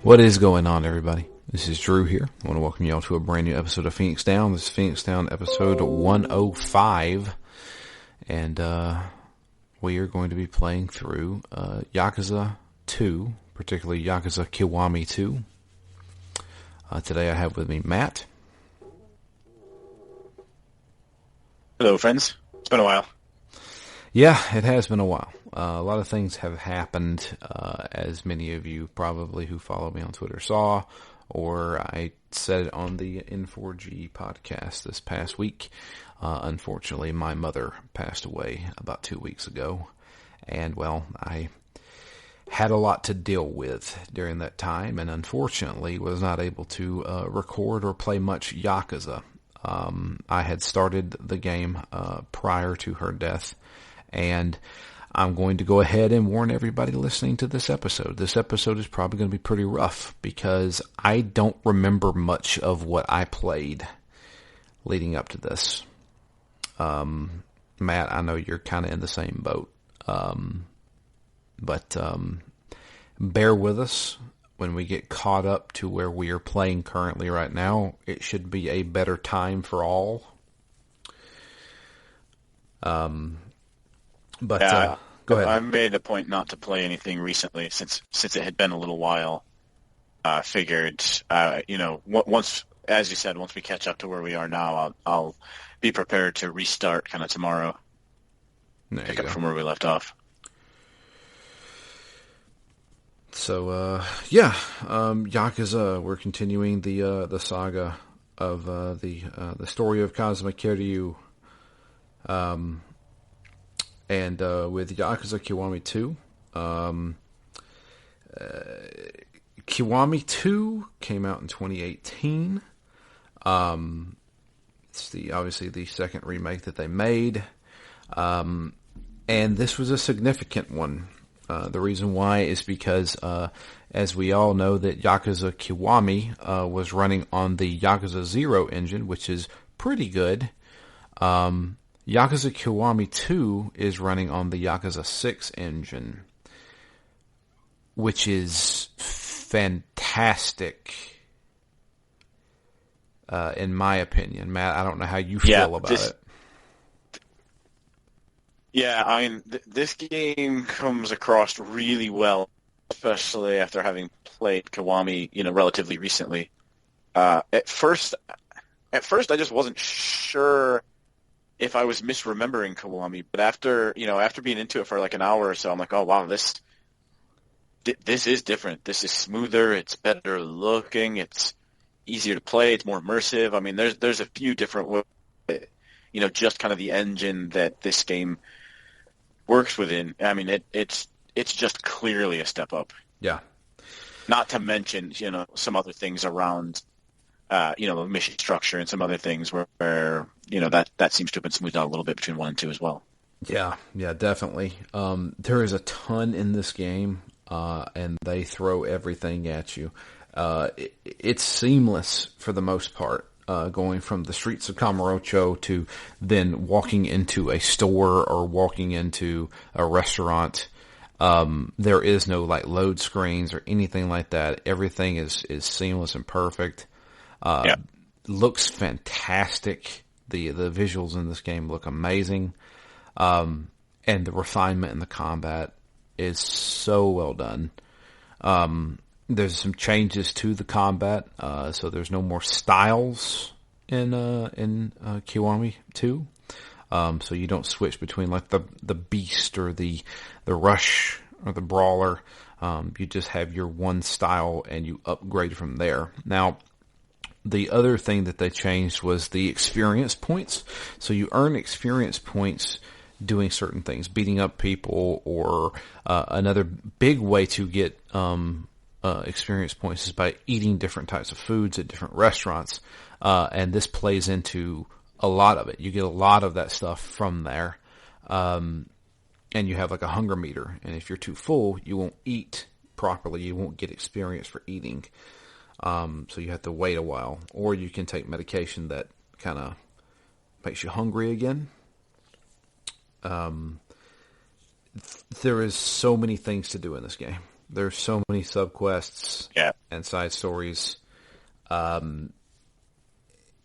What is going on, everybody? This is Drew here. I want to welcome you all to a brand new episode of Phoenix Down. This is Phoenix Down episode 105. And we are going to be playing through Yakuza 2, particularly Yakuza Kiwami 2. Today I have with me Matt. Hello, friends. It's been a while. Yeah, it has been a while. A lot of things have happened, as many of you probably who follow me on Twitter saw, or I said it on the N4G podcast this past week. Unfortunately, my mother passed away about 2 weeks ago, and well, I had a lot to deal with during that time, and unfortunately was not able to record or play much Yakuza. I had started the game prior to her death, and I'm going to go ahead and warn everybody listening to this episode. This episode is probably going to be pretty rough because I don't remember much of what I played leading up to this. Matt, I know you're kind of in the same boat. But bear with us when we get caught up to where we are playing currently right now. It should be a better time for all. But go ahead. I made a point not to play anything recently since it had been a little while. Figured, once, as you said, once we catch up to where we are now, I'll be prepared to restart kind of tomorrow. Pick up from where we left off. So, Yakuza, we're continuing the saga of the story of Kazuma Kiryu. And with Yakuza Kiwami 2, Kiwami 2 came out in 2018. It's obviously the second remake that they made. And this was a significant one. The reason why is because, as we all know, that Yakuza Kiwami was running on the Yakuza 0 engine, which is pretty good. Yakuza Kiwami 2 is running on the Yakuza 6 engine, which is fantastic, in my opinion. Matt, I don't know how you feel about it. Yeah, I mean, this game comes across really well, especially after having played Kiwami, relatively recently. At first, I just wasn't sure if I was misremembering Kiwami, but after being into it for like an hour or so, I'm like, oh wow, this is different. This is smoother. It's better looking. It's easier to play. It's more immersive. I mean, there's a few different ways, just kind of the engine that this game works within. I mean, it's just clearly a step up. Yeah. Not to mention, some other things around, the mission structure and some other things where that seems to have been smoothed out a little bit between 1 and 2 as well. Yeah, definitely. There is a ton in this game, and they throw everything at you. It's seamless for the most part, going from the streets of Kamurocho to then walking into a store or walking into a restaurant. There is no load screens or anything like that. Everything is seamless and perfect. Looks fantastic. The visuals in this game look amazing. And the refinement in the combat is so well done. There's some changes to the combat, so there's no more styles in Kiwami 2. So you don't switch between the beast or the rush or the brawler. You just have your one style and you upgrade from there. Now, the other thing that they changed was the experience points. So you earn experience points doing certain things, beating up people, or another big way to get experience points is by eating different types of foods at different restaurants. And this plays into a lot of it. You get a lot of that stuff from there. And you have a hunger meter. And if you're too full, you won't eat properly. You won't get experience for eating. So you have to wait a while, or you can take medication that kind of makes you hungry again. There is so many things to do in this game. There's so many subquests and side stories.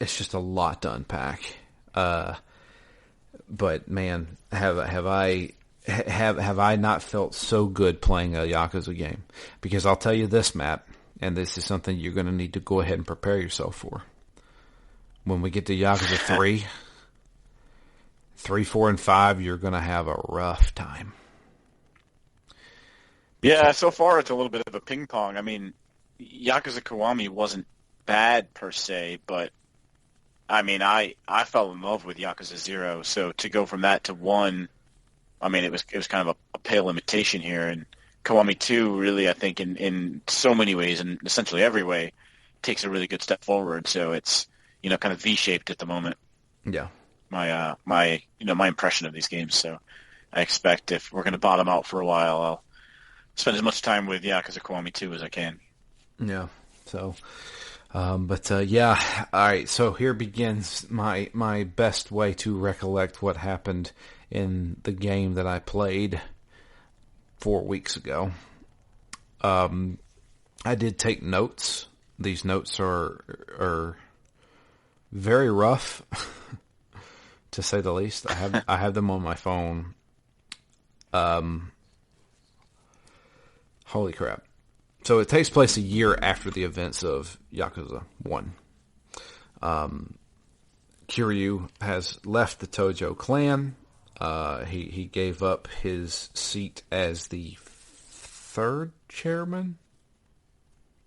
It's just a lot to unpack. But man, have I not felt so good playing a Yakuza game? Because I'll tell you this, Matt, and this is something you're going to need to go ahead and prepare yourself for. When we get to Yakuza 3, 4, and 5, you're going to have a rough time. Yeah, so far it's a little bit of a ping pong. I mean, Yakuza Kiwami wasn't bad per se, but I mean, I fell in love with Yakuza 0, so to go from that to 1, I mean, it was kind of a pale imitation here, and Kiwami 2 really, I think, in so many ways, and essentially every way, takes a really good step forward, so it's, kind of V-shaped at the moment. Yeah. My impression of these games, so I expect if we're going to bottom out for a while, I'll spend as much time with Yakuza Kiwami 2 as I can. Yeah, so... yeah, all right, so here begins my best way to recollect what happened in the game that I played 4 weeks ago. I did take notes. These notes are very rough, to say the least. I have them on my phone. Holy crap. So it takes place a year after the events of Yakuza 1. Kiryu has left the Tojo clan. He gave up his seat as the third chairman.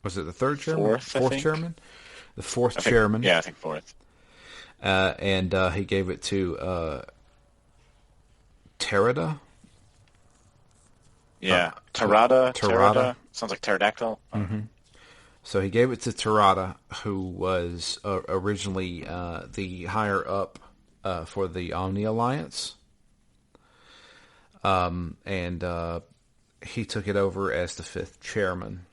Was it the third chairman? Fourth chairman? The fourth chairman. Yeah, I think fourth. And he gave it to Terada. Yeah, Terada. Sounds like pterodactyl. Mm-hmm. So he gave it to Terada, who was originally the higher up for the Omni Alliance. And he took it over as the fifth chairman.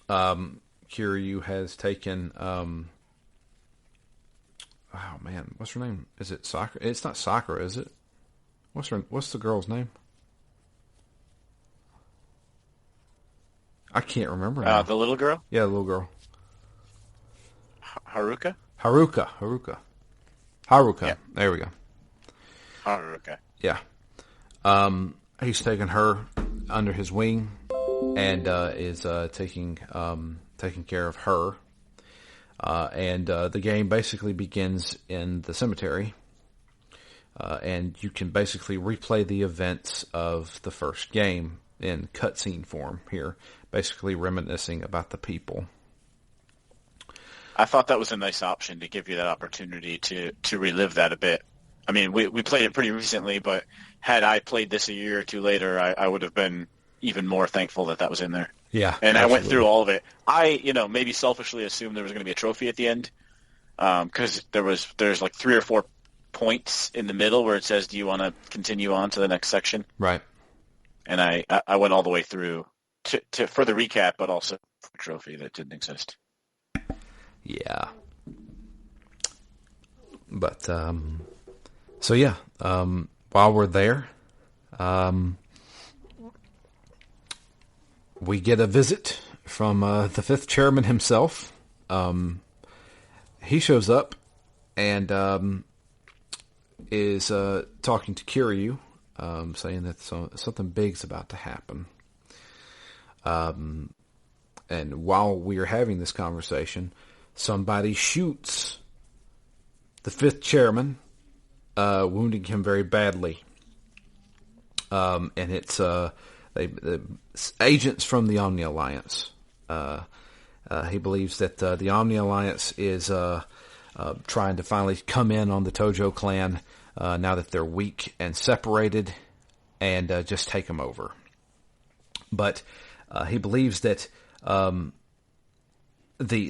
Kiryu has taken... oh man, what's her name? Is it Sakura? It's not Sakura, is it? What's the girl's name? I can't remember now. The little girl? Yeah, the little girl. Haruka? Haruka. Yeah. There we go. Haruka. Yeah. He's taken her under his wing and is taking care of her. And the game basically begins in the cemetery. And you can basically replay the events of the first game in cutscene form here, basically reminiscing about the people. I thought that was a nice option to give you that opportunity to relive that a bit. I mean, we played it pretty recently, but had I played this a year or two later, I would have been even more thankful that was in there. Yeah, and absolutely. I went through all of it. I, maybe selfishly assumed there was going to be a trophy at the end, because there's like 3 or 4 points in the middle where it says, "Do you want to continue on to the next section?" Right. And I went all the way through for the recap, but also for a trophy that didn't exist. Yeah. But so yeah, while we're there, we get a visit from the fifth chairman himself. He shows up and is talking to Kiryu, saying that something big's about to happen. And while we are having this conversation, somebody shoots the fifth chairman, wounding him very badly. And it's the agents from the Omni Alliance. He believes that the Omni Alliance is trying to finally come in on the Tojo clan now that they're weak and separated, and just take them over. But he believes that the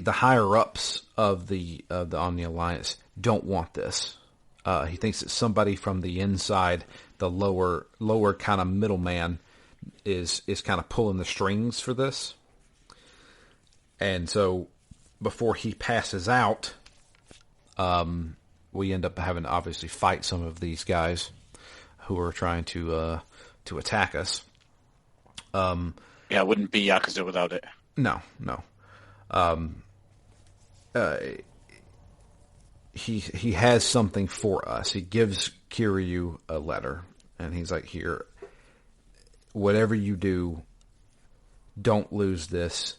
higher ups of the Omni Alliance don't want this. He thinks that somebody from the inside, the lower kind of middleman, is kind of pulling the strings for this. And so before he passes out, we end up having to obviously fight some of these guys who are trying to attack us. Yeah, it wouldn't be Yakuza without it. No, no. Um, uh, he has something for us. He gives Kiryu a letter, and he's like, "Here, whatever you do, don't lose this.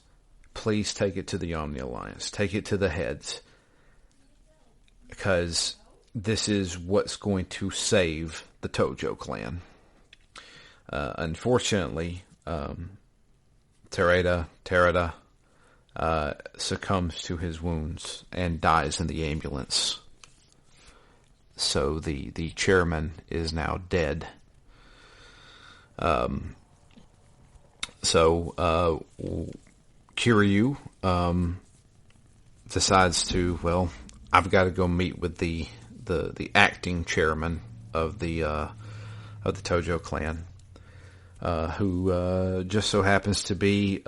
Please take it to the Omni Alliance. Take it to the heads, because this is what's going to save the Tojo clan." Unfortunately, Terada succumbs to his wounds and dies in the ambulance. So the chairman is now dead. So Kiryu decides to, well, I've got to go meet with the acting chairman of the Tojo clan, who just so happens to be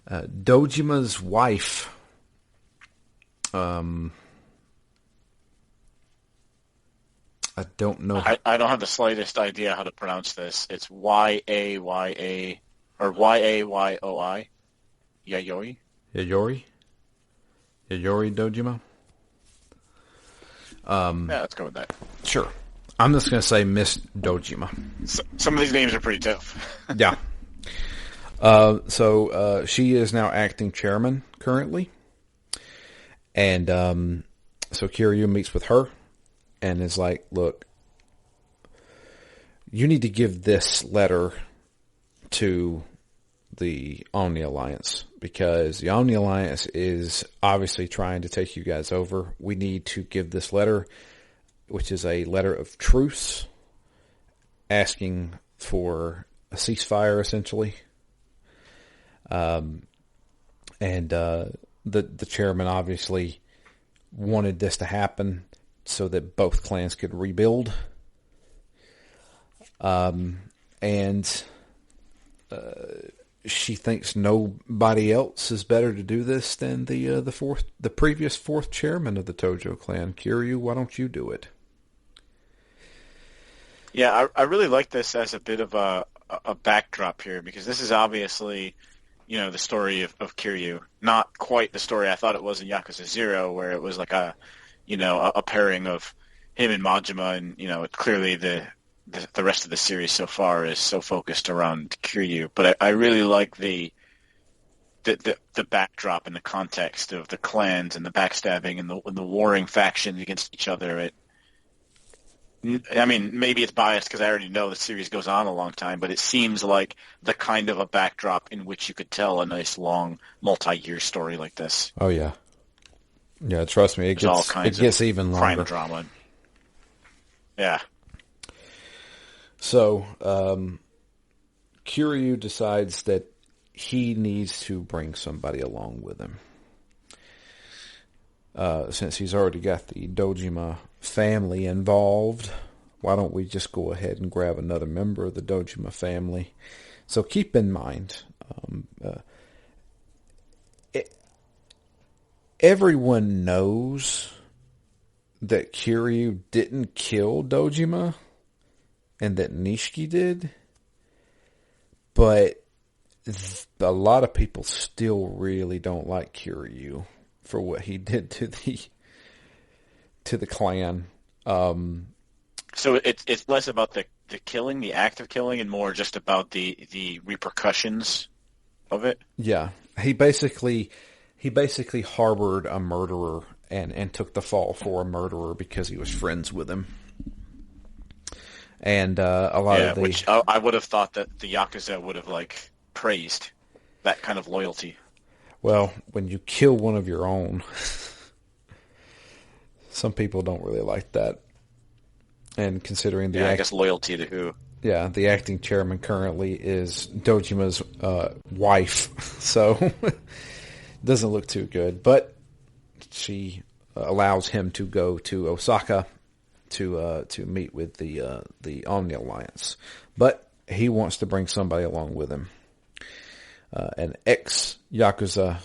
Dojima's wife. I don't know. I don't have the slightest idea how to pronounce this. It's Yaya or Yayoi. Yayoi. Yayoi Dojima. Yeah, let's go with that. Sure. I'm just going to say Miss Dojima. Some of these names are pretty tough. Yeah. So she is now acting chairman currently. And so Kiryu meets with her and is like, look, you need to give this letter to the Omni Alliance, because the Omni Alliance is obviously trying to take you guys over. We need to give this letter, which is a letter of truce, asking for a ceasefire, essentially. And the chairman obviously wanted this to happen so that both clans could rebuild. And she thinks nobody else is better to do this than the previous fourth chairman of the Tojo clan. Kiryu, why don't you do it? Yeah, I really like this as a bit of a backdrop here, because this is obviously, the story of Kiryu. Not quite the story I thought it was in Yakuza 0, where it was like a pairing of him and Majima, and, clearly the rest of the series so far is so focused around Kiryu. But I really like the backdrop and the context of the clans and the backstabbing and the warring factions against each other. I mean, maybe it's biased because I already know the series goes on a long time, but it seems like the kind of a backdrop in which you could tell a nice, long, multi-year story like this. Oh, yeah. Yeah, trust me, it gets even longer. Crime drama. Yeah. So, Kiryu decides that he needs to bring somebody along with him. Since he's already got the Dojima family involved, why don't we just go ahead and grab another member of the Dojima family? So keep in mind, everyone knows that Kiryu didn't kill Dojima and that Nishiki did, but a lot of people still really don't like Kiryu for what he did to the clan. So it's less about the killing, the act of killing, and more just about the repercussions of it. Yeah, he basically harbored a murderer and took the fall for a murderer because he was friends with him. And a lot of which I would have thought that the Yakuza would have praised that kind of loyalty. Well, when you kill one of your own, some people don't really like that. And considering I guess loyalty to who? Yeah, the acting chairman currently is Dojima's wife, so doesn't look too good. But she allows him to go to Osaka to meet with the Omni Alliance, but he wants to bring somebody along with him. An ex-Yakuza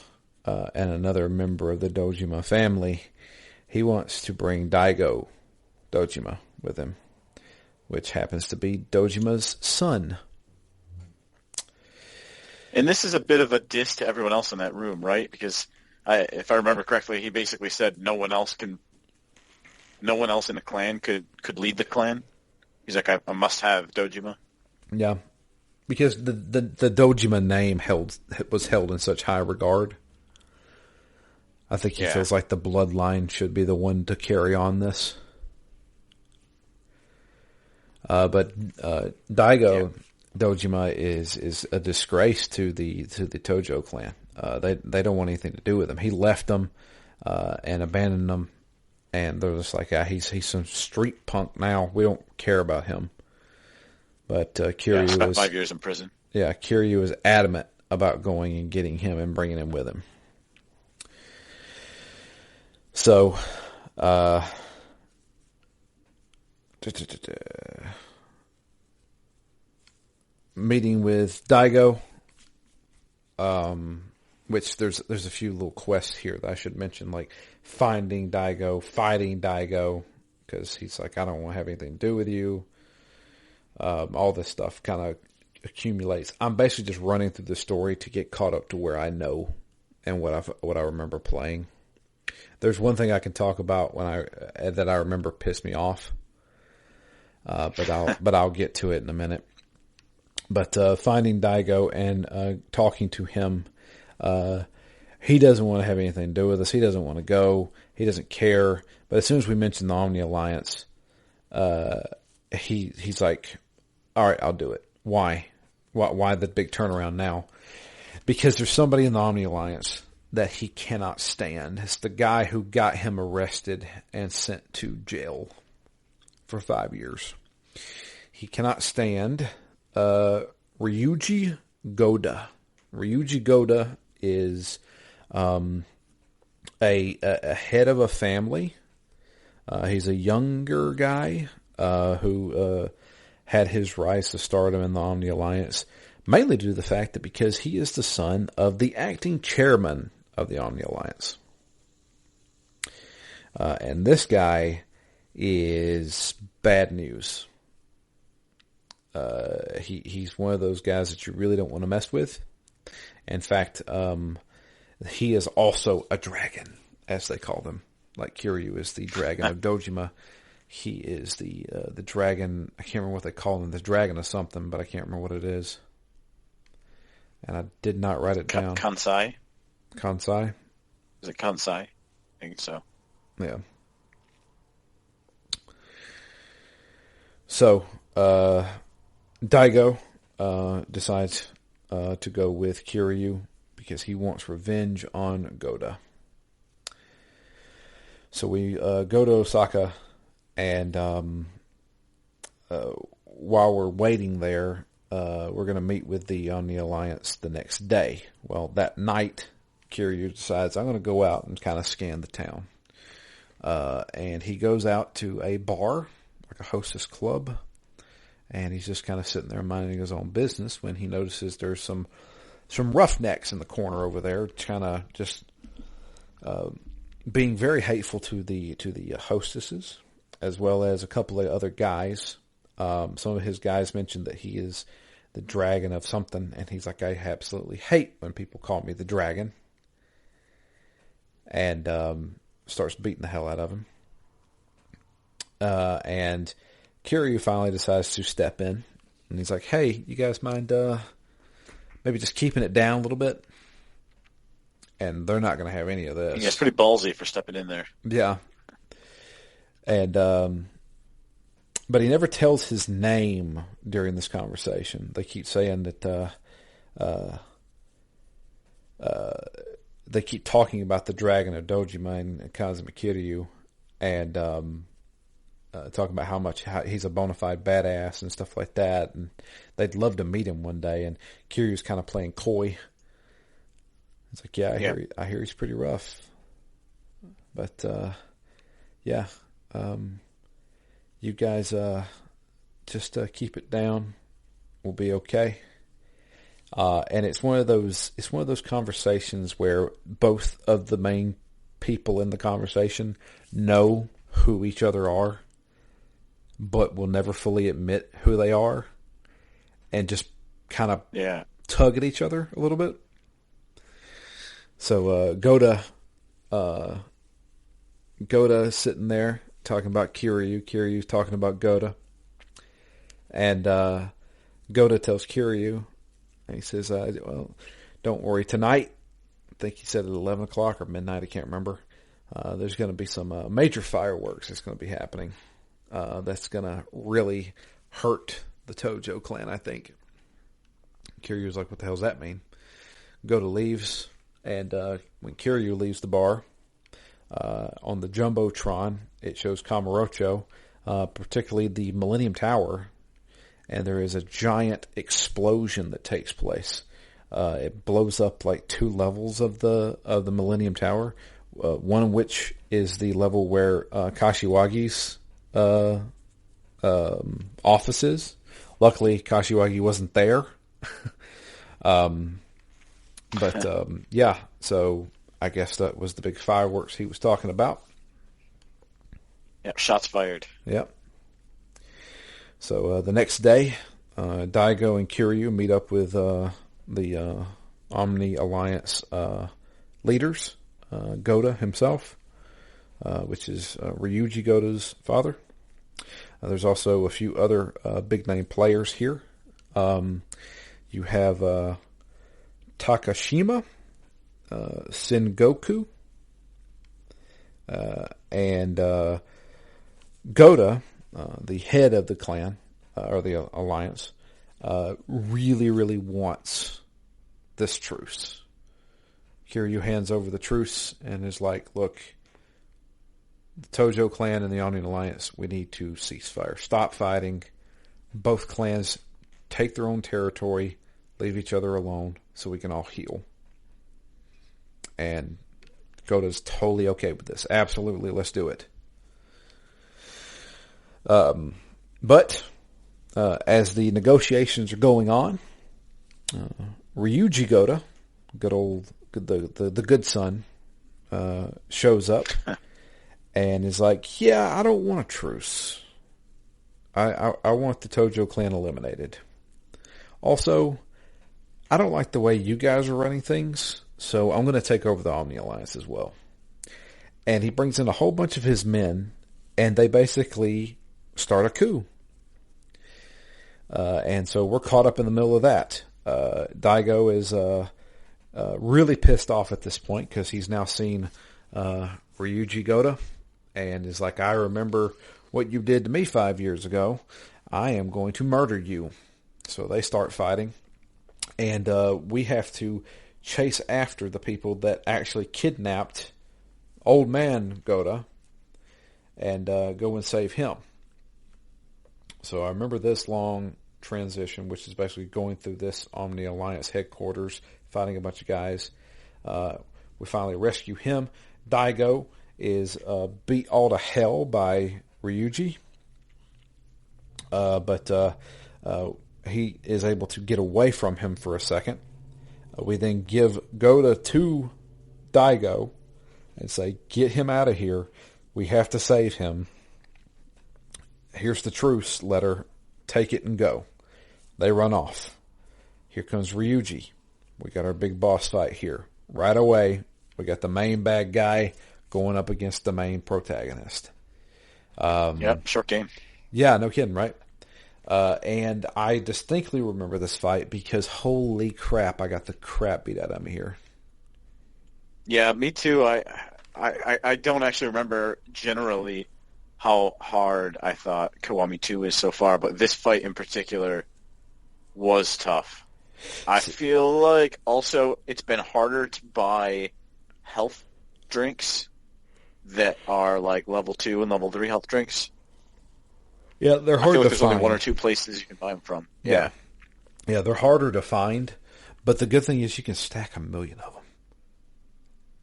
and another member of the Dojima family. He wants to bring Daigo Dojima with him, which happens to be Dojima's son. And this is a bit of a diss to everyone else in that room, right? Because if I remember correctly, he basically said no one else in the clan could lead the clan. He's like, I must have Dojima. Yeah, because the Dojima name was held in such high regard. I think he feels like the bloodline should be the one to carry on this. But Daigo Dojima is a disgrace to the Tojo clan. They don't want anything to do with him. He left them and abandoned them, and they're just like, he's some street punk now. We don't care about him. But Kiryu spent was 5 years in prison. Yeah, Kiryu was adamant about going and getting him and bringing him with him. So, meeting with Daigo, which there's a few little quests here that I should mention, like finding Daigo, fighting Daigo, because he's like, I don't want to have anything to do with you. All this stuff kind of accumulates. I'm basically just running through the story to get caught up to where I know and what I remember playing. There's one thing I can talk about that I remember pissed me off, but I'll get to it in a minute. But finding Daigo and talking to him, he doesn't want to have anything to do with us. He doesn't want to go. He doesn't care. But as soon as we mention the Omni Alliance, he's like, all right, I'll do it. Why? Why the big turnaround now? Because there's somebody in the Omni Alliance that he cannot stand. It's the guy who got him arrested and sent to jail for 5 years. He cannot stand Ryuji Goda. Ryuji Goda is a head of a family. He's a younger guy who had his rise to stardom in the Omni Alliance, mainly due to the fact that because he is the son of the acting chairman of the Omni Alliance. And this guy is bad news. He's one of those guys that you really don't want to mess with. In fact, he is also a dragon, as they call them. Like Kiryu is the dragon of Dojima. He is the dragon. I can't remember what they call him. The dragon of something, but I can't remember what it is. And I did not write it down. Kansai? Kansai? Is it Kansai? I think so. Yeah. So, Daigo decides to go with Kiryu because he wants revenge on Goda. So we go to Osaka, and while we're waiting there, we're going to meet with the Omni Alliance the next day. Well, that night, Kiryu decides, I'm going to go out and kind of scan the town. And he goes out to a bar, like a hostess club, and he's just kind of sitting there minding his own business when he notices there's some roughnecks in the corner over there, kind of just being very hateful to the hostesses, as well as a couple of other guys. Some of his guys mentioned that he is the dragon of something, and he's like, I absolutely hate when people call me the dragon. And starts beating the hell out of him. And Kiryu finally decides to step in, and he's like, hey, you guys mind maybe just keeping it down a little bit? And they're not going to have any of this. Yeah, it's pretty ballsy for stepping in there. Yeah. And but he never tells his name during this conversation. They keep saying that they keep talking about the dragon of Dojima and Kazuma Kiryu, and talking about how he's a bona fide badass and stuff like that, and they'd love to meet him one day. And Kiryu's kind of playing coy. It's like, I hear he's pretty rough, but you guys just keep it down. We'll be okay. And it's one of those conversations where both of the main people in the conversation know who each other are, but will never fully admit who they are, and just kind of tug at each other a little bit. So Goda sitting there talking about Kiryu. Kiryu's talking about Goda. And Goda tells Kiryu, and he says, well, don't worry, tonight, I think he said at 11 o'clock or midnight, I can't remember, there's going to be some major fireworks that's going to be happening. That's going to really hurt the Tojo clan, I think. Kiryu's like, what the hell does that mean? Goda leaves, and when Kiryu leaves the bar, on the Jumbotron, it shows Kamurocho, particularly the Millennium Tower, and there is a giant explosion that takes place. It blows up like 2 levels of the Millennium Tower, one of which is the level where Kashiwagi's office is. Luckily, Kashiwagi wasn't there. Yeah, so I guess that was the big fireworks he was talking about. Yeah, shots fired. Yep. So the next day, Daigo and Kiryu meet up with the Omni Alliance leaders, Goda himself, which is Ryuji Goda's father. There's also a few other big-name players here. You have Takashima, Sengoku, and Goda, the head of the clan, or the alliance, really, really wants this truce. Kiryu hands over the truce and is like, look, the Tojo clan and the Omni Alliance, we need to cease fire. Stop fighting. Both clans take their own territory, leave each other alone so we can all heal. And Goda's totally okay with this. Absolutely, let's do it. But as the negotiations are going on, Ryuji Goda, the good son, shows up and is like, yeah, I don't want a truce. I want the Tojo clan eliminated. Also, I don't like the way you guys are running things, so I'm going to take over the Omni Alliance as well. And he brings in a whole bunch of his men, and they basically start a coup. And so we're caught up in the middle of that. Daigo is really pissed off at this point because he's now seen Ryuji Goda and is like, I remember what you did to me 5 years ago. I am going to murder you. So they start fighting. And we have to chase after the people that actually kidnapped old man Goda and go and save him. So I remember this long transition, which is basically going through this Omni Alliance headquarters, fighting a bunch of guys. We finally rescue him. Daigo is beat all to hell by Ryuji. But he is able to get away from him for a second. We then give Goda to Daigo and say, get him out of here. We have to save him. Here's the truce letter. Take it and go. They run off. Here comes Ryuji. We got our big boss fight here. Right away, we got the main bad guy going up against the main protagonist. Yep, short game. Yeah, no kidding, right? And I distinctly remember this fight because holy crap, I got the crap beat out of me here. Yeah, me too. I don't actually remember generally how hard I thought Kiwami 2 is so far, but this fight in particular was tough. I feel like also it's been harder to buy health drinks that are like level 2 and level 3 health drinks. Yeah, they're hard to find. There's only one or two places you can buy them from. Yeah, they're harder to find, but the good thing is you can stack 1 million of them.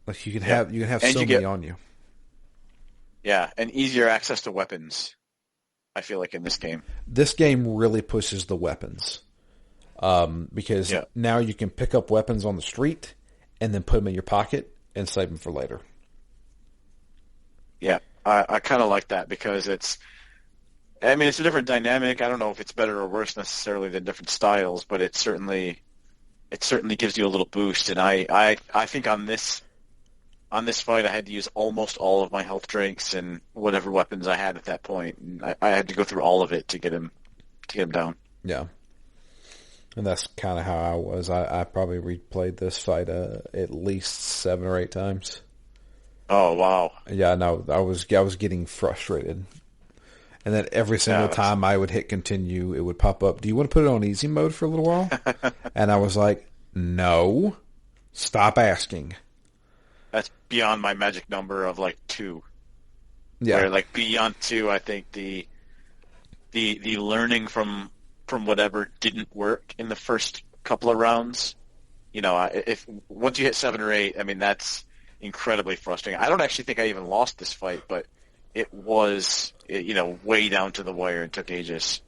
Like you can have so many on you. Yeah, and easier access to weapons. I feel like in this game. This game really pushes the weapons, because now you can pick up weapons on the street and then put them in your pocket and save them for later. Yeah, I kind of like that because it's a different dynamic. I don't know if it's better or worse necessarily than different styles, but it's certainly it certainly gives you a little boost. And I think on this fight, I had to use almost all of my health drinks and whatever weapons I had at that point. And I had to go through all of it to get him down. Yeah. And that's kind of how I was. I probably replayed this fight at least 7 or 8 times. Oh, wow. Yeah, no, I was getting frustrated. And then every single time I would hit continue, it would pop up, do you want to put it on easy mode for a little while? And I was like, no, stop asking. That's beyond my magic number of like 2. Yeah. Where like beyond 2, I think the learning from whatever didn't work in the first couple of rounds, if once you hit 7 or 8, I mean, that's incredibly frustrating. I don't actually think I even lost this fight, but it was, way down to the wire and took ages.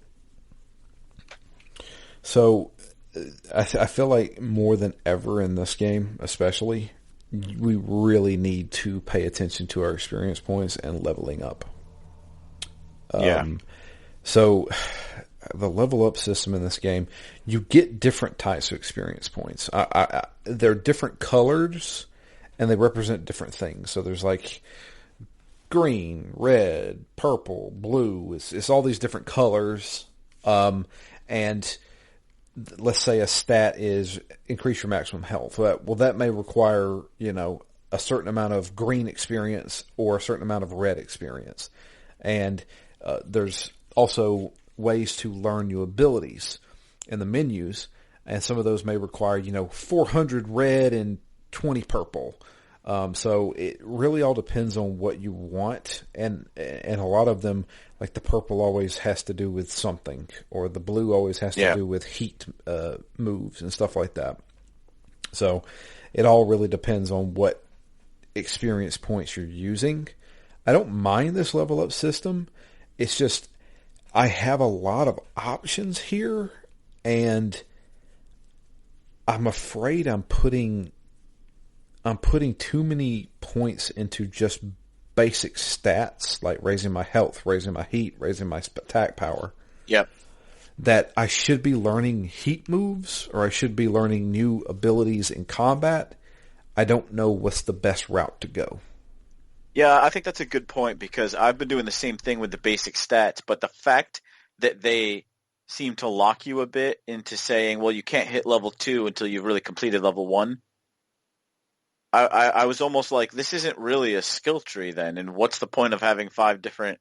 So I feel like more than ever in this game, especially, we really need to pay attention to our experience points and leveling up. So the level up system in this game, you get different types of experience points. They're different colors, and they represent different things. So there's like green, red, purple, blue. It's all these different colors. And let's say a stat is increase your maximum health. Well, that may require, a certain amount of green experience or a certain amount of red experience. And there's also ways to learn new abilities in the menus, and some of those may require 400 red and 20 purple. So it really all depends on what you want, and a lot of them, like the purple, always has to do with something, or the blue always has to do with heat moves and stuff like that. So it all really depends on what experience points you're using. I don't mind this level up system. It's just I have a lot of options here, and I'm afraid I'm putting too many points into just basic stats, like raising my health, raising my heat, raising my attack power. Yep. That I should be learning heat moves, or I should be learning new abilities in combat. I don't know what's the best route to go. Yeah, I think that's a good point, because I've been doing the same thing with the basic stats, but the fact that they seem to lock you a bit into saying, well, you can't hit level 2 until you've really completed level 1. I was almost like, this isn't really a skill tree then, and what's the point of having 5 different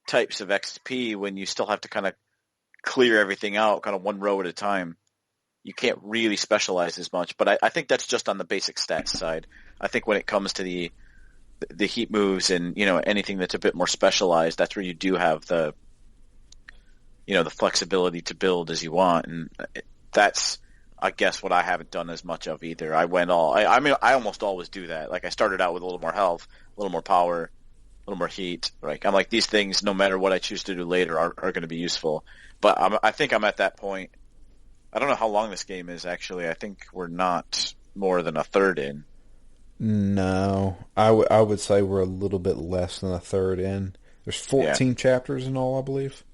types of XP when you still have to kind of clear everything out kind of one row at a time? You can't really specialize as much, but I think that's just on the basic stats side. I think when it comes to the heat moves and, anything that's a bit more specialized, that's where you do have the flexibility to build as you want, and that's, I guess, what I haven't done as much of either. I went I almost always do that. Like, I started out with a little more health, a little more power, a little more heat. Right? I'm like, these things, no matter what I choose to do later, are going to be useful. But I think I'm at that point. I don't know how long this game is, actually. I think we're not more than a third in. No, I would say we're a little bit less than a third in. There's 14 chapters in all, I believe.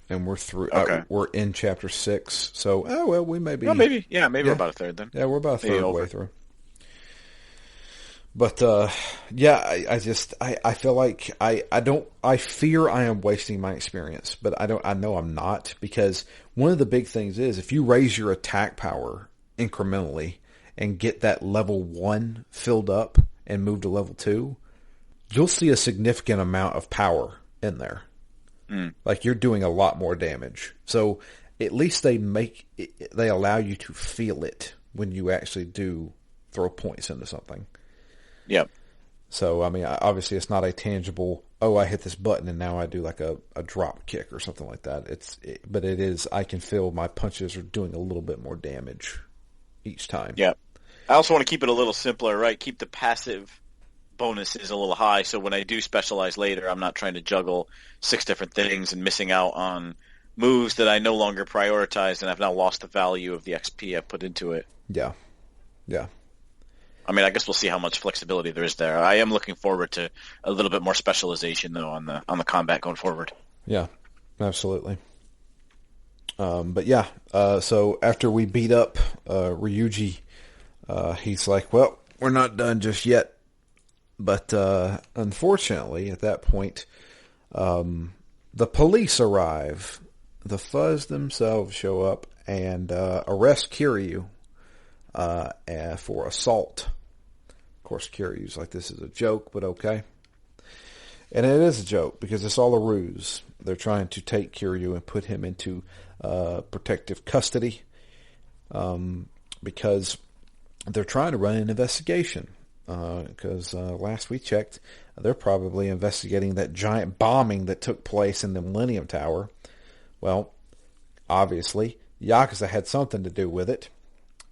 And we're through. Okay. We're in chapter 6. So, we may be. Well, maybe we're about a third then. Yeah, we're about a third way through. But I feel like I fear I am wasting my experience, but I know I'm not, because one of the big things is if you raise your attack power incrementally and get that level 1 filled up and move to level 2, you'll see a significant amount of power in there. Like, you're doing a lot more damage. So at least they allow you to feel it when you actually do throw points into something. Yep. So, I mean, obviously it's not a tangible, I hit this button and now I do like a drop kick or something like that. But it is, I can feel my punches are doing a little bit more damage each time. Yeah. I also want to keep it a little simpler, right? Keep the passive bonuses a little high, so when I do specialize later, I'm not trying to juggle 6 different things and missing out on moves that I no longer prioritize, and I've now lost the value of the XP I put into it. Yeah. Yeah. I mean, I guess we'll see how much flexibility there is there. I am looking forward to a little bit more specialization, though, on the combat going forward. Yeah, absolutely. But yeah, so after we beat up Ryuji, he's like, well, we're not done just yet. But unfortunately, at that point, the police arrive. The Fuzz themselves show up and arrest Kiryu for assault. Of course, Kiryu's like, this is a joke, but okay. And it is a joke because it's all a ruse. They're trying to take Kiryu and put him into protective custody because they're trying to run an investigation. Because last we checked, they're probably investigating that giant bombing that took place in the Millennium Tower. Well, obviously, Yakuza had something to do with it,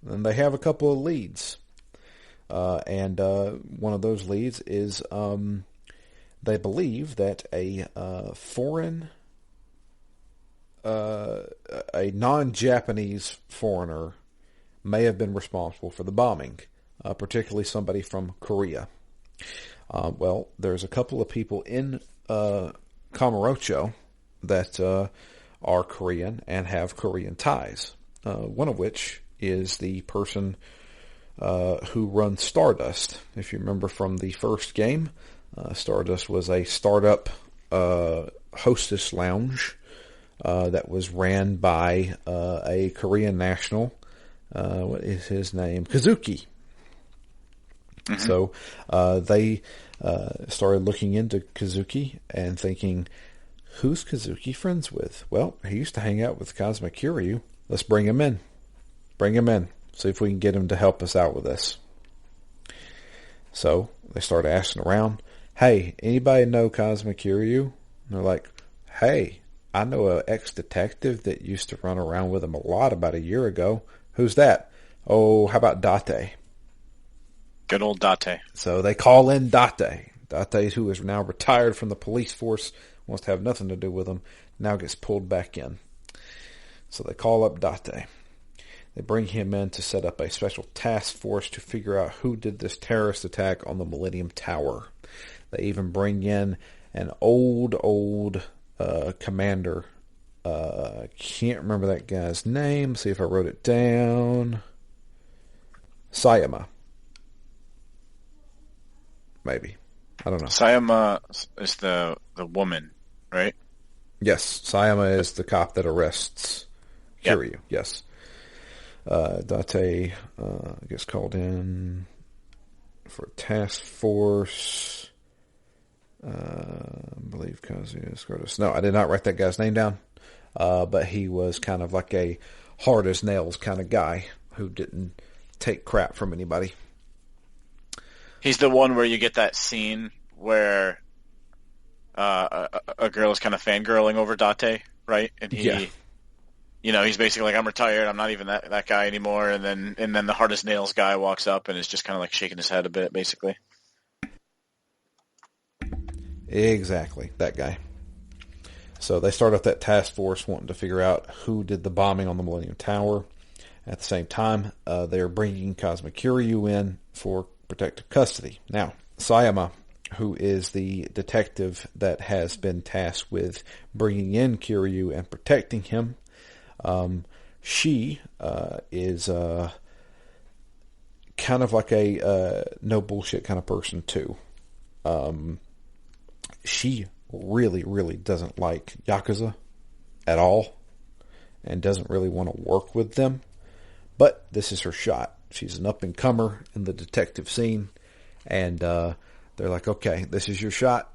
and they have a couple of leads. And one of those leads is they believe that a non-Japanese foreigner may have been responsible for the bombing. Particularly somebody from Korea. Well, there's a couple of people in Kamurocho that are Korean and have Korean ties. One of which is the person who runs Stardust. If you remember from the first game, Stardust was a startup hostess lounge that was ran by a Korean national. What is his name? Kazuki. Mm-hmm. So they started looking into Kazuki and thinking, who's Kazuki friends with? Well, he used to hang out with Kazuma Kiryu. Let's bring him in. Bring him in. See if we can get him to help us out with this. So they started asking around, hey, anybody know Kazuma Kiryu? And they're like, hey, I know an ex-detective that used to run around with him a lot about a year ago. Who's that? Oh, how about Date? Good old Date. So they call in Date. Date, who is now retired from the police force, wants to have nothing to do with them, now gets pulled back in. So they call up Date. They bring him in to set up a special task force to figure out who did this terrorist attack on the Millennium Tower. They even bring in an old commander. Can't remember that guy's name. See if I wrote it down. Sayama. Maybe. I don't know. Sayama is the woman, right? Yes. Sayama is the cop that arrests Kiryu. Yep. Yes. Date gets called in for a task force. I believe Kazuya Scrotus. No, I did not write that guy's name down. But he was kind of like a hard as nails kind of guy who didn't take crap from anybody. He's the one where you get that scene where a girl is kind of fangirling over Date, right? And he, he's basically like, I'm retired. I'm not even that guy anymore. And then the hard as nails guy walks up and is just kind of like shaking his head a bit, basically. Exactly, that guy. So they start up that task force wanting to figure out who did the bombing on the Millennium Tower. At the same time, they're bringing Kazuma Kiryu in for protective custody. Now, Sayama, who is the detective that has been tasked with bringing in Kiryu and protecting him, she is kind of like a no bullshit kind of person too. She really, really doesn't like Yakuza at all and doesn't really want to work with them. But this is her shot. She's an up-and-comer in the detective scene. And they're like, okay, this is your shot.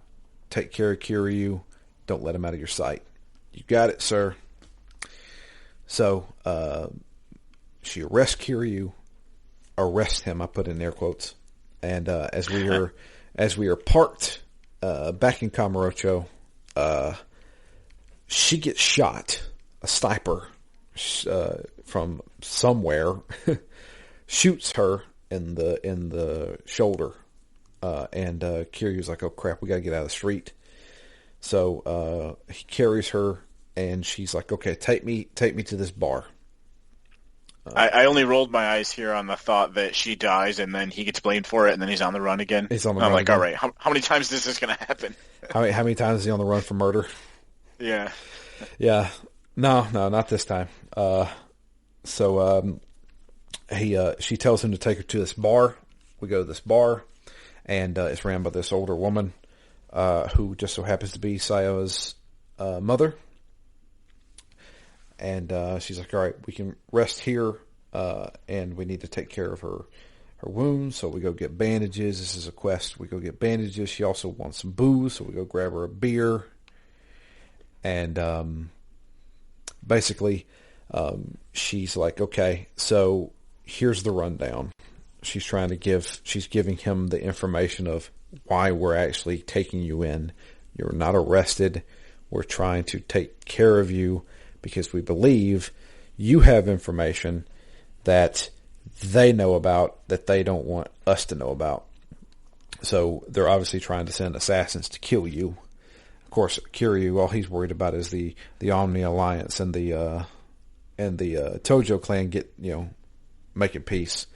Take care of Kiryu. Don't let him out of your sight. You got it, sir. So she arrests Kiryu. Arrest him, I put in air quotes. And as we are parked back in Kamurocho, she gets shot. A sniper from somewhere shoots her in the shoulder, and Kiryu's like, "Oh crap, we gotta get out of the street." So he carries her, and she's like, "Okay, take me to this bar." I only rolled my eyes here on the thought that she dies and then he gets blamed for it and then he's on the run again. He's on the run. I'm like, again. all right, how many times is this going to happen? How many times is he on the run for murder? Yeah. Yeah. No, not this time. So she tells him to take her to this bar. We go to this bar, and it's ran by this older woman who just so happens to be Sayo's mother. And she's like, all right, we can rest here, and we need to take care of her wounds. So we go get bandages. This is a quest. We go get bandages. She also wants some booze, so we go grab her a beer. And basically, she's like, okay, so here's the rundown. She's giving him the information of why we're actually taking you in. You're not arrested. We're trying to take care of you because we believe you have information that they know about that they don't want us to know about. So they're obviously trying to send assassins to kill you. Of course, Kiryu, all he's worried about is the Omni Alliance and the Tojo clan making peace.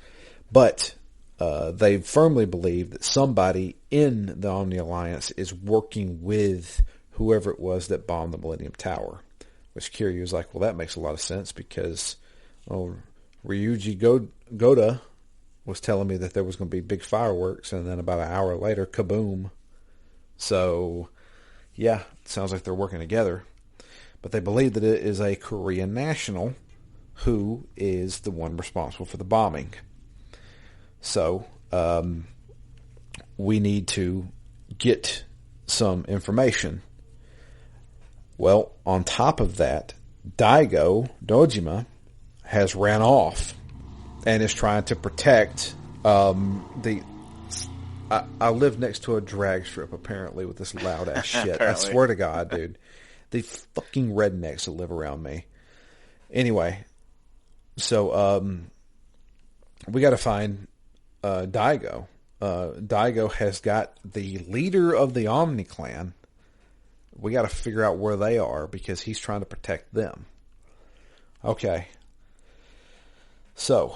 But they firmly believe that somebody in the Omni Alliance is working with whoever it was that bombed the Millennium Tower. Which Kiryu was like, well, that makes a lot of sense because Ryuji Goda was telling me that there was going to be big fireworks, and then about an hour later, kaboom. So, yeah, it sounds like they're working together. But they believe that it is a Korean national who is the one responsible for the bombing. So, we need to get some information. Well, on top of that, Dojima, has ran off and is trying to protect I live next to a drag strip, apparently, with this loud-ass shit. I swear to God, dude. The fucking rednecks that live around me. Anyway, so we got to find Daigo. Daigo has got the leader of the Omni Clan. We got to figure out where they are because he's trying to protect them. Okay. So,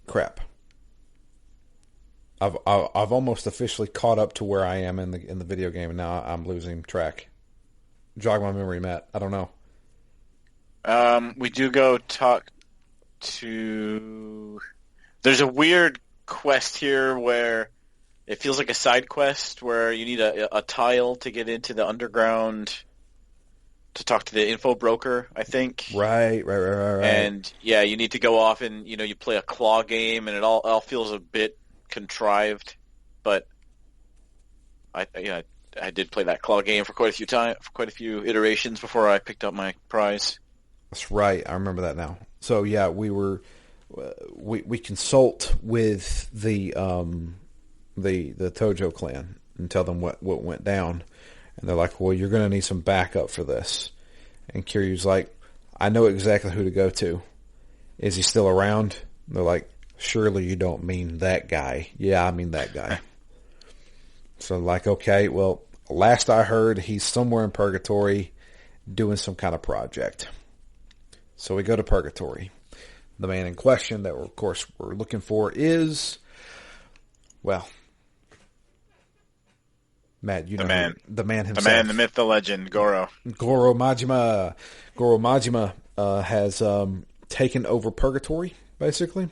crap. I've almost officially caught up to where I am in the video game, and now I'm losing track. Jog my memory, Matt. I don't know. We do go talk to. There's a weird quest here where it feels like a side quest where you need a tile to get into the underground to talk to the info broker, I think. Right. And yeah, you need to go off and you play a claw game, and it all feels a bit contrived. But I did play that claw game for quite a few iterations before I picked up my prize. That's right. I remember that now. So yeah, we consult with the Tojo clan and tell them what went down. And they're like, well, you're going to need some backup for this. And Kiryu's like, I know exactly who to go to. Is he still around? And they're like, surely you don't mean that guy. Yeah, I mean that guy. So like, okay, well, last I heard, he's somewhere in Purgatory doing some kind of project. So we go to Purgatory. The man in question that we're looking for is, well, Matt, the man himself. The man, the myth, the legend, Goro. Goro Majima. Goro Majima has taken over Purgatory, basically.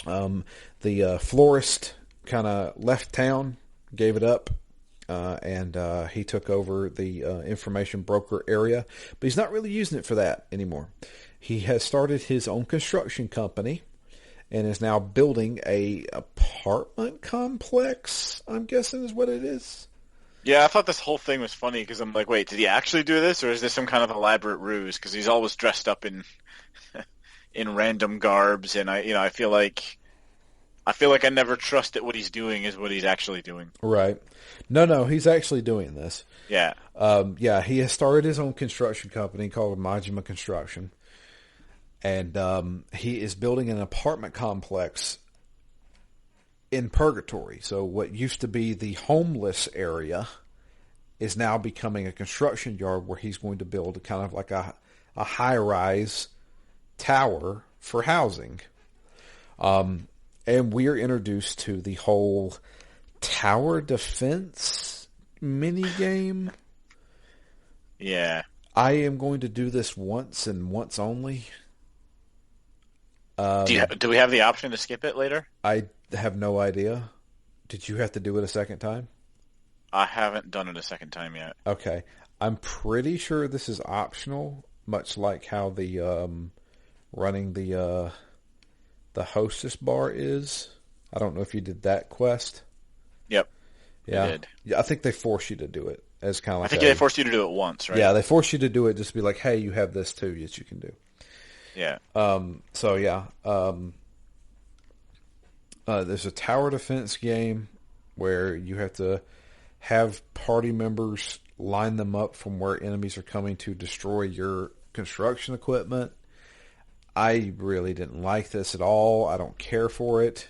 The florist kind of left town, gave it up, and he took over the information broker area. But he's not really using it for that anymore. He has started his own construction company and is now building a apartment complex, I'm guessing is what it is. Yeah, I thought this whole thing was funny because I'm like, wait, did he actually do this, or is this some kind of elaborate ruse? Because he's always dressed up in in random garbs, and I feel like I never trust that what he's doing is what he's actually doing. Right? No, he's actually doing this. Yeah. Yeah, he has started his own construction company called Majima Construction, and he is building an apartment complex in Purgatory. So what used to be the homeless area is now becoming a construction yard where he's going to build kind of like a high-rise tower for housing. And we're introduced to the whole tower defense mini game. Yeah. I am going to do this once and once only. Do we have the option to skip it later? I have no idea. Did you have to do it a second time? I haven't done it a second time yet. Okay. I'm pretty sure this is optional, much like how the running the hostess bar is. I don't know if you did that quest. Yep. Yeah. I did. Yeah, I think they force you to do it as kind of like I think they forced you to do it once, right? Yeah, they force you to do it just to be like, hey, you have this too that you can do. Yeah. So yeah. There's a tower defense game where you have to have party members line them up from where enemies are coming to destroy your construction equipment. I really didn't like this at all. I don't care for it.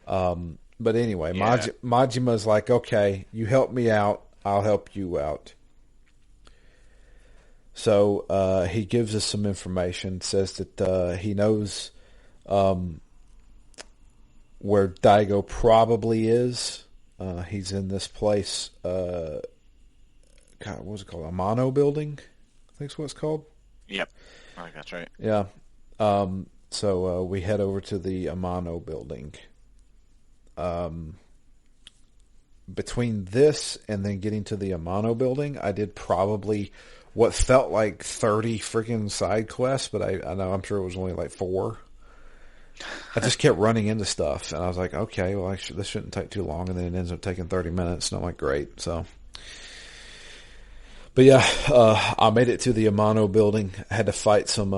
But anyway, Yeah. Majima's like, okay, you help me out, I'll help you out. So he gives us some information, says that he knows where Daigo probably is. He's in this place, God, what was it called? Amano Building, I think is what it's called. Yep. I think that's right. Yeah. So we head over to the Amano Building. Between this and then getting to the Amano Building, I did probably what felt like 30 freaking side quests, but I know I'm sure it was only like 4. I just kept running into stuff, and I was like, okay, well, this shouldn't take too long, and then it ends up taking 30 minutes, and I'm like, great, so. But yeah, I made it to the Amano Building. I had to fight some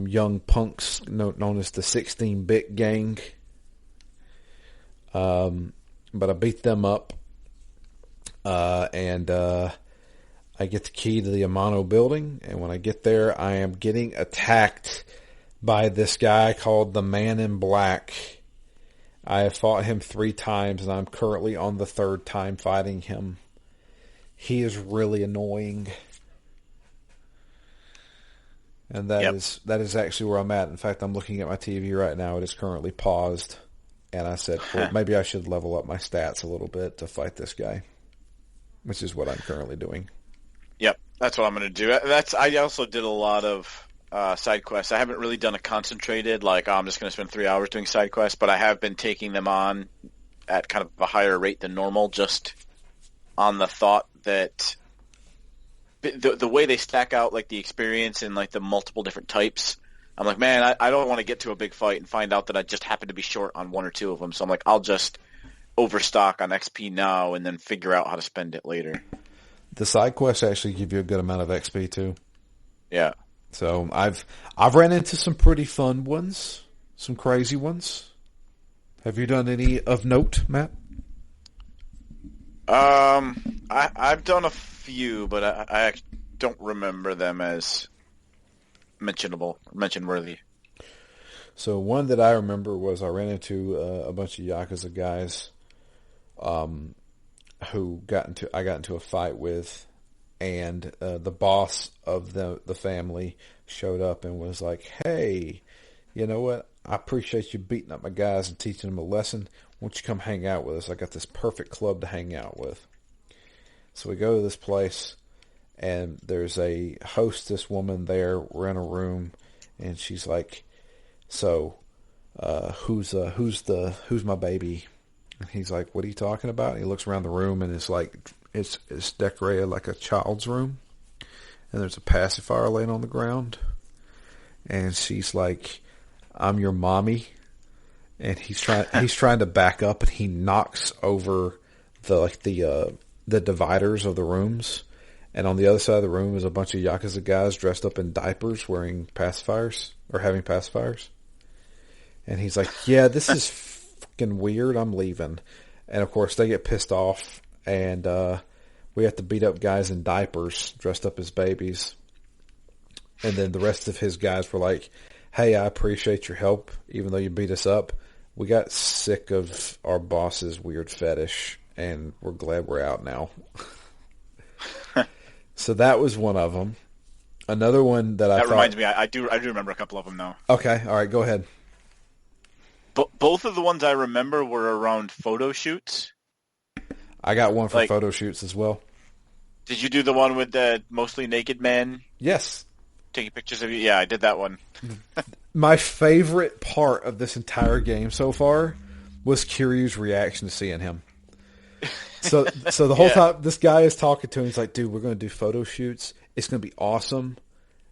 young punks known as the 16-bit gang. But I beat them up, and I get the key to the Amano Building, and when I get there, I am getting attacked by this guy called the Man in Black. I have fought him 3 times, and I'm currently on the 3rd time fighting him. He is really annoying. And that is actually where I'm at. In fact, I'm looking at my TV right now. It is currently paused. And I said, well, maybe I should level up my stats a little bit to fight this guy, which is what I'm currently doing. Yep, that's what I'm going to do. I also did a lot of side quests. I haven't really done a concentrated, like, I'm just going to spend 3 hours doing side quests, but I have been taking them on at kind of a higher rate than normal, just on the thought that the way they stack out, like, the experience and, like, the multiple different types, I'm like, man, I don't want to get to a big fight and find out that I just happen to be short on 1 or 2 of them. So I'm like, I'll just overstock on XP now and then figure out how to spend it later. The side quests actually give you a good amount of XP too. Yeah. So I've ran into some pretty fun ones, some crazy ones. Have you done any of note, Matt? I've done a few, but I don't remember them as mention worthy. So one that I remember was I ran into a bunch of Yakuza guys who I got into a fight with, and the boss of the family showed up and was like, hey, you know what? I appreciate you beating up my guys and teaching them a lesson. Why don't you come hang out with us? I got this perfect club to hang out with. So we go to this place, and there's a hostess woman there. We're in a room, and she's like, so, who's my baby? And he's like, what are you talking about? And he looks around the room, and it's like, it's decorated like a child's room. And there's a pacifier laying on the ground. And she's like, I'm your mommy. And he's trying to back up, and he knocks over the dividers of the rooms. And on the other side of the room is a bunch of Yakuza guys dressed up in diapers wearing pacifiers, or having pacifiers. And he's like, yeah, this is fucking weird. I'm leaving. And of course they get pissed off, and we have to beat up guys in diapers dressed up as babies. And then the rest of his guys were like, hey, I appreciate your help, even though you beat us up. We got sick of our boss's weird fetish, and we're glad we're out now. So that was one of them. Another one that reminds me, I do remember a couple of them now. Okay, all right, go ahead. Both of the ones I remember were around photo shoots. I got one for photo shoots as well. Did you do the one with the mostly naked man Yes. taking pictures of you? Yeah, I did that one. My favorite part of this entire game so far was Kiryu's reaction to seeing him. So the whole Yeah. time this guy is talking to him, he's like, dude, we're going to do photo shoots. It's going to be awesome.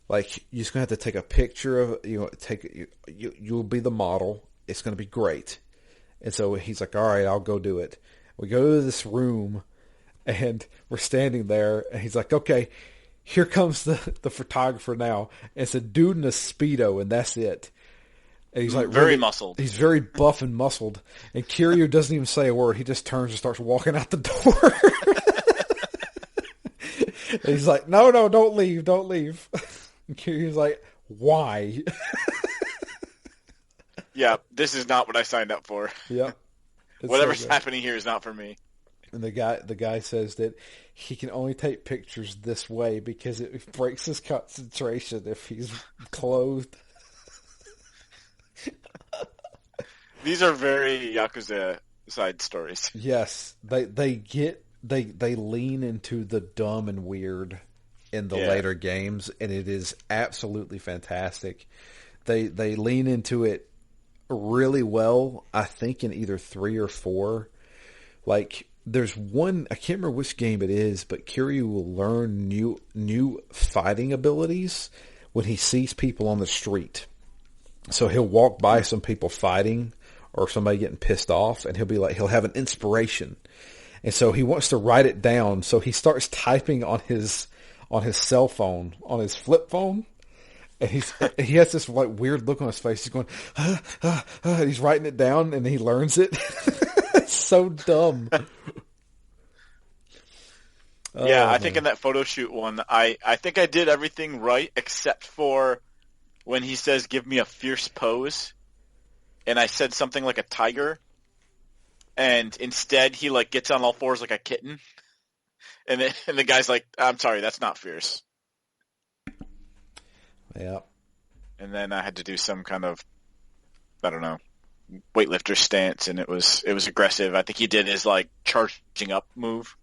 Like, you're just going to have to take a picture of, you'll be the model. It's going to be great. And so he's like, all right, I'll go do it. We go to this room, and we're standing there, and he's like, okay, here comes the photographer now. And it's a dude in a Speedo, and that's it. And he's like Very really, muscled. He's very buff and muscled. And Kiryu doesn't even say a word. He just turns and starts walking out the door. And he's like, no, don't leave. And Kiryu's like, why? Yeah, this is not what I signed up for. Yep. Whatever's happening here is not for me. And the guy says that he can only take pictures this way because it breaks his concentration if he's clothed. These are very Yakuza side stories. Yes, they lean into the dumb and weird in the later games, and it is absolutely fantastic. They lean into it really well, I think, in either 3 or 4. Like, there's one, I can't remember which game it is, but Kiryu will learn new fighting abilities when he sees people on the street. So he'll walk by some people fighting or somebody getting pissed off, and he'll have an inspiration. And so he wants to write it down, so he starts typing on his cell phone, on his flip phone. And he has this like weird look on his face. He's going, and he's writing it down, and he learns it. It's so dumb. Yeah, I think in that photo shoot one, I think I did everything right except for when he says, give me a fierce pose. And I said something like a tiger. And instead he like gets on all fours like a kitten. And the guy's like, I'm sorry, that's not fierce. Yeah. And then I had to do some kind of, I don't know, weightlifter stance, and it was aggressive. I think he did his like charging up move.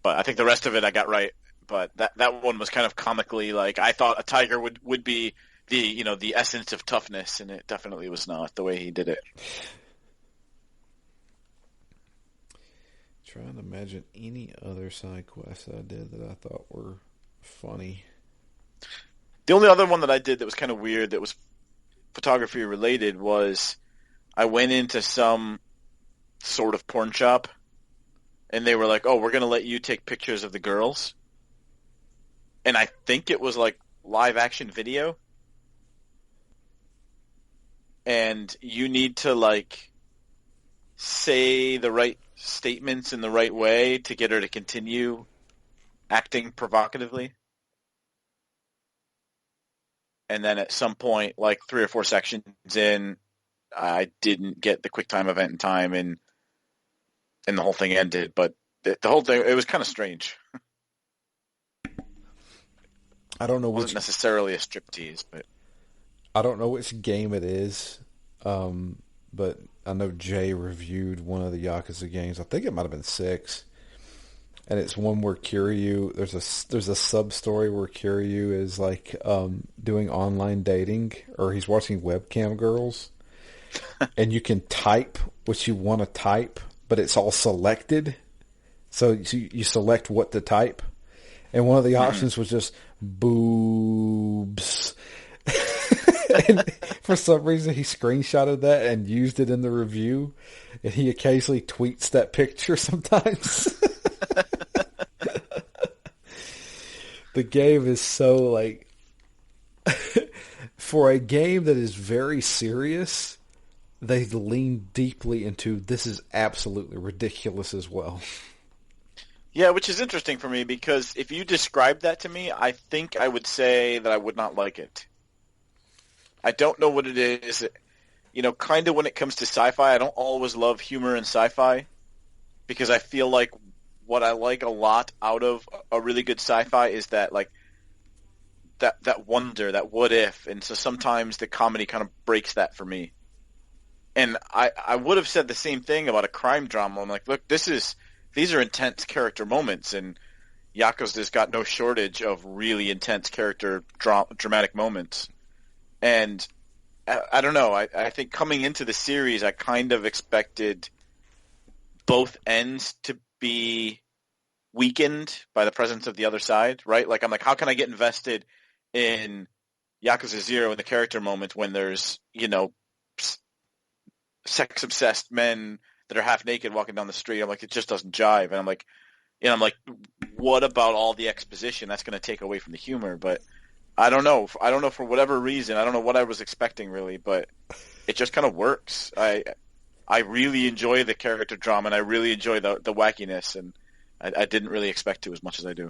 But I think the rest of it I got right. But that one was kind of comically like, I thought a tiger would be the essence of toughness, and it definitely was not the way he did it. Trying to imagine any other side quests that I did that I thought were funny. The only other one that I did that was kind of weird, that was photography related, was I went into some sort of porn shop, and they were like, oh, we're going to let you take pictures of the girls. And I think it was like live action video. And you need to like say the right statements in the right way to get her to continue acting provocatively. And then at some point, like 3 or 4 sections in, I didn't get the QuickTime event in time, and the whole thing ended. But the whole thing, it was kind of strange. I don't know It wasn't which necessarily a striptease, but I don't know which game it is, but I know Jay reviewed one of the Yakuza games. I think it might have been 6, and it's one where Kiryu, there's a sub story where Kiryu is like doing online dating, or he's watching webcam girls, and you can type what you want to type, but it's all selected. So you select what to type, and one of the options was just boobs. And for some reason, he screenshotted that and used it in the review, and he occasionally tweets that picture sometimes. The game is so like, for a game that is very serious, they lean deeply into this is absolutely ridiculous as well. yeah, which is interesting for me, because if you described that to me, I think I would say that I would not like it. I don't know what it is. Kind of when it comes to sci-fi, I don't always love humor in sci-fi, because I feel like what I like a lot out of a really good sci-fi is that like that wonder, that what if, and so sometimes the comedy kind of breaks that for me. And I would have said the same thing about a crime drama. I'm like, look, this is these are intense character moments, and Yakuza's got no shortage of really intense character dramatic moments. And I don't know. I think coming into the series, I kind of expected both ends to be weakened by the presence of the other side, right? Like, I'm like, how can I get invested in Yakuza 0 in the character moment when there's, sex-obsessed men that are half naked walking down the street? I'm like, it just doesn't jive. And I'm like, what about all the exposition? That's going to take away from the humor. But I don't know. I don't know for whatever reason. I don't know what I was expecting really, but it just kind of works. I really enjoy the character drama, and I really enjoy the wackiness, and I didn't really expect to as much as I do.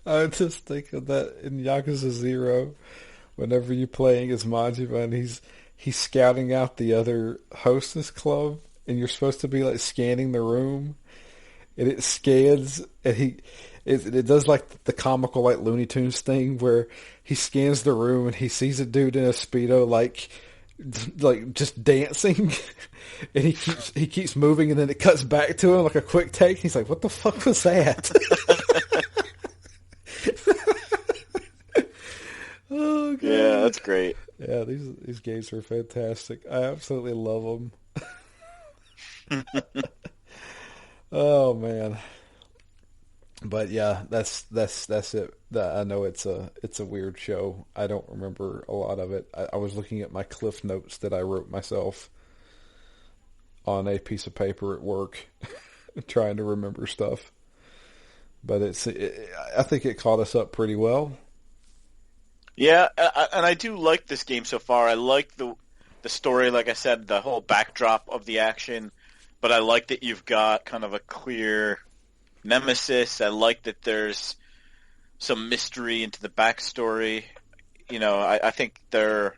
I just think of that in Yakuza 0, whenever you're playing as Majima and he's scouting out the other hostess club, and you're supposed to be like scanning the room, and it scans, and it does like the comical like Looney Tunes thing where he scans the room and he sees a dude in a Speedo like just dancing, and he keeps moving, and then it cuts back to him like a quick take. He's like, "What the fuck was that?" Oh god, yeah, that's great. Yeah, these games are fantastic. I absolutely love them. Oh man. But yeah, that's it. I know it's a weird show. I don't remember a lot of it. I was looking at my cliff notes that I wrote myself on a piece of paper at work, trying to remember stuff. But I think it caught us up pretty well. Yeah, and I do like this game so far. I like the story, like I said, the whole backdrop of the action. But I like that you've got kind of a clear nemesis. I like that there's some mystery into the backstory. I think I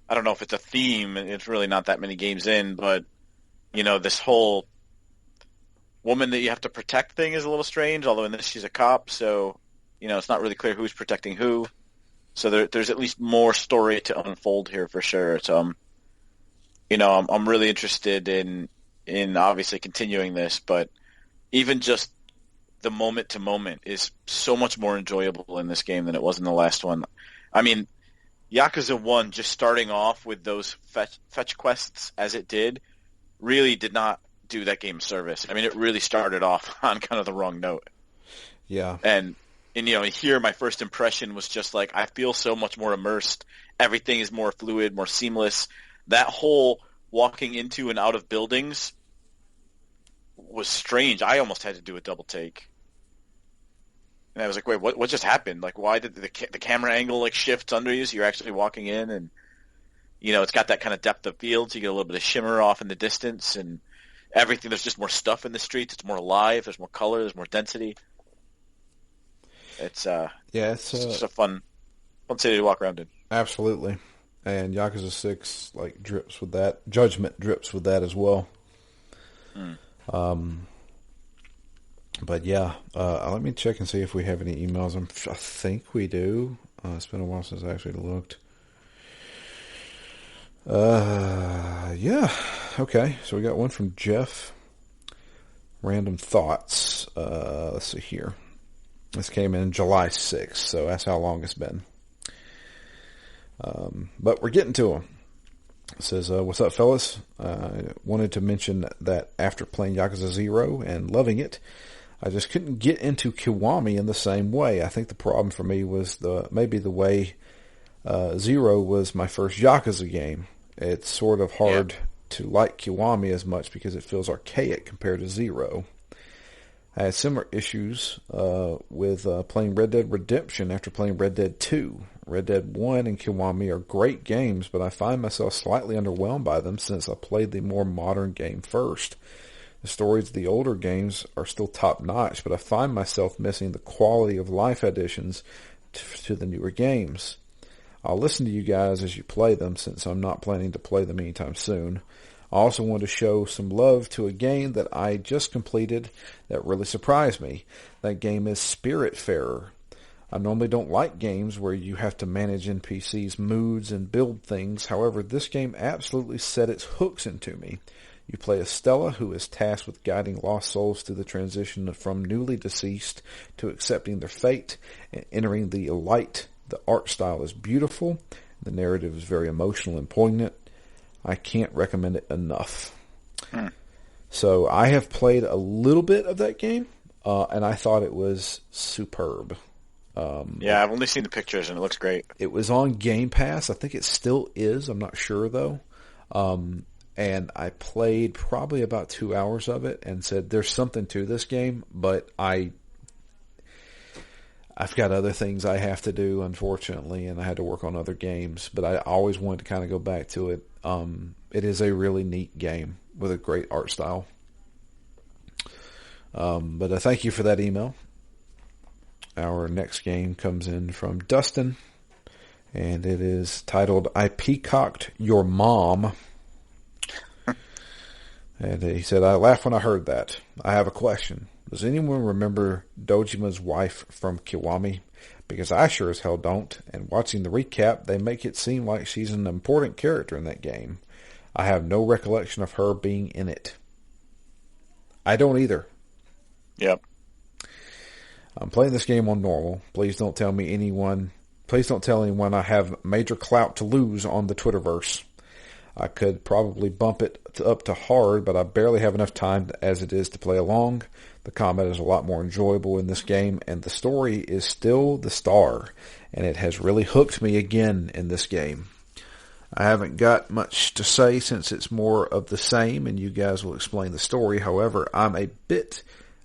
don't know if it's a theme. It's really not that many games in, but this whole woman that you have to protect thing is a little strange. Although in this she's a cop, so it's not really clear who's protecting who. So there's at least more story to unfold here for sure. So I'm really interested in obviously continuing this, but even just the moment to moment is so much more enjoyable in this game than it was in the last one. I mean, Yakuza 1, just starting off with those fetch quests as it did, really did not do that game service. I mean, it really started off on kind of the wrong note. Yeah. And here my first impression was just like, I feel so much more immersed. Everything is more fluid, more seamless. That whole walking into and out of buildings was strange. I almost had to do a double take. And I was like, wait, what just happened? Like, why did the camera angle like shift under you so you're actually walking in? And, it's got that kind of depth of field, so you get a little bit of shimmer off in the distance, and everything, there's just more stuff in the streets. It's more alive. There's more color. There's more density. It's just a fun city to walk around in. Absolutely. And Yakuza 6 like drips with that. Judgment drips with that as well. But yeah, let me check and see if we have any emails. I think we do. It's been a while since I actually looked. Yeah. Okay. So we got one from Jeff. Random thoughts. Let's see here. This came in July 6th, so that's how long it's been. But we're getting to them. It says, what's up, fellas? I wanted to mention that after playing Yakuza 0 and loving it, I just couldn't get into Kiwami in the same way. I think the problem for me was maybe the way 0 was my first Yakuza game. It's sort of hard to like Kiwami as much because it feels archaic compared to 0. I had similar issues with playing Red Dead Redemption after playing Red Dead 2. Red Dead 1 and Kiwami are great games, but I find myself slightly underwhelmed by them since I played the more modern game first. The stories of the older games are still top-notch, but I find myself missing the quality of life additions to the newer games. I'll listen to you guys as you play them since I'm not planning to play them anytime soon. I also want to show some love to a game that I just completed that really surprised me. That game is Spiritfarer. I normally don't like games where you have to manage NPCs' moods and build things. However, this game absolutely set its hooks into me. You play as Stella, who is tasked with guiding lost souls through the transition from newly deceased to accepting their fate and entering the light. The art style is beautiful. The narrative is very emotional and poignant. I can't recommend it enough. So I have played a little bit of that game, and I thought it was superb. Yeah, I've only seen the pictures, and it looks great. It was on Game Pass. I think it still is. I'm not sure, though. And I played probably about 2 hours of it and said, there's something to this game, but I've got other things I have to do, unfortunately, and I had to work on other games. But I always wanted to kind of go back to it. It is a really neat game with a great art style. But I thank you for that email. Our next game comes in from Dustin, and it is titled, I Peacocked Your Mom. And he said, I laughed when I heard that. I have a question. Does anyone remember Dojima's wife from Kiwami? Because I sure as hell don't, and watching the recap, they make it seem like she's an important character in that game. I have no recollection of her being in it. I don't either. Yep. I'm playing this game on normal. Please don't tell anyone I have major clout to lose on the Twitterverse. I could probably bump it up to hard, but I barely have enough time as it is to play along. The combat is a lot more enjoyable in this game, and the story is still the star, and it has really hooked me again in this game. I haven't got much to say since it's more of the same, and you guys will explain the story. However, I'm a